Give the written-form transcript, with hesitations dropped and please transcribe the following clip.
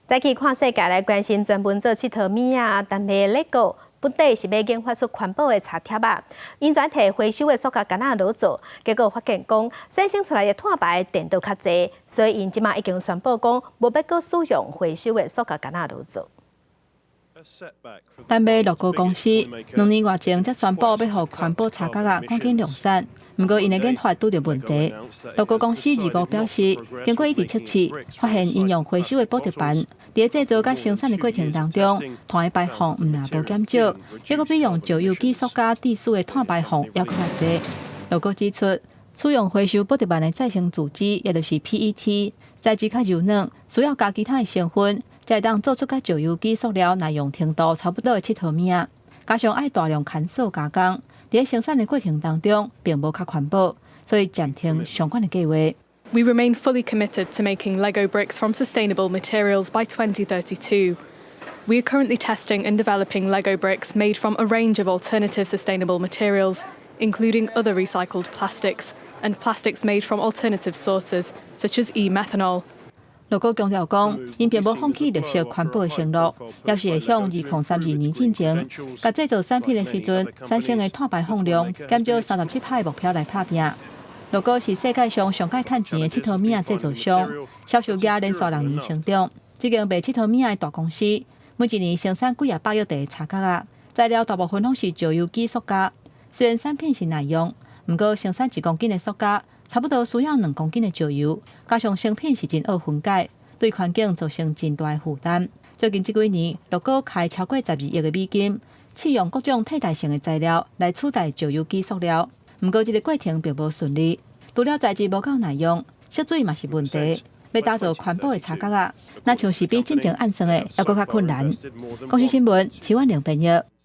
再去看世界来关心专门做佚佗物啊，但卖letgo。本地是要研发出环保的茶贴啊，因全摕回收的塑胶干仔落做，结果发现讲产生出来的碳排电都较济，所以因即马已经宣布讲无要搁使用回收的塑胶干仔落做。丹麦乐高公司2年外前才宣布要互环保茶角啊赶紧量产，不过因的研发拄着问题。乐高公司2月表示，经过一直测试，发现应用回收的补贴板，在制造甲生产的过程当中，碳的排放毋但无减少，结果比用旧有机塑胶制塑的碳排放还佫较济。乐高指出，使用回收补贴板的再生组织，也就是 PET， 材质较柔软，需要加其他的成分。才会当做出甲旧有机塑料耐用程度差不多的佚佗物，加上爱大量砍塑加工，在生产的过程当中并无较环保，所以暂停相关的计划。We remain fully committed to making Lego bricks from sustainable materials by 2032. We are currently testing and developing Lego bricks made from a range of alternative sustainable materials, including other recycled plastics and plastics made from alternative sources, such as e-methanol. 乐高强调讲，因并无放弃绿色环保的承诺，也是会向2032年进前，甲制造产品的时阵产生的碳排放量减少37%的目标来打拼。乐高是世界上上届趁钱的佚佗物制造商，销售额连续2年成长。这间卖佚佗物的大公司，每一年生产几百亿袋茶角啊，材料大部分拢是旧有机塑胶。虽然产品是耐用，不过生产1公斤的塑胶，差不多需要2公斤的石油，加上成品是真好分解，对环境造成真大的负担。最近这几年，乐高开超过12亿的美金，试用各种替代性的材料来取代旧有机塑料。不过，这个过程并无顺利，除了材质无够耐用，涉水嘛是问题。要打造环保的茶角啊，那像是比进前暗算的，还佫较困难。公司新闻，齐婉玲编译。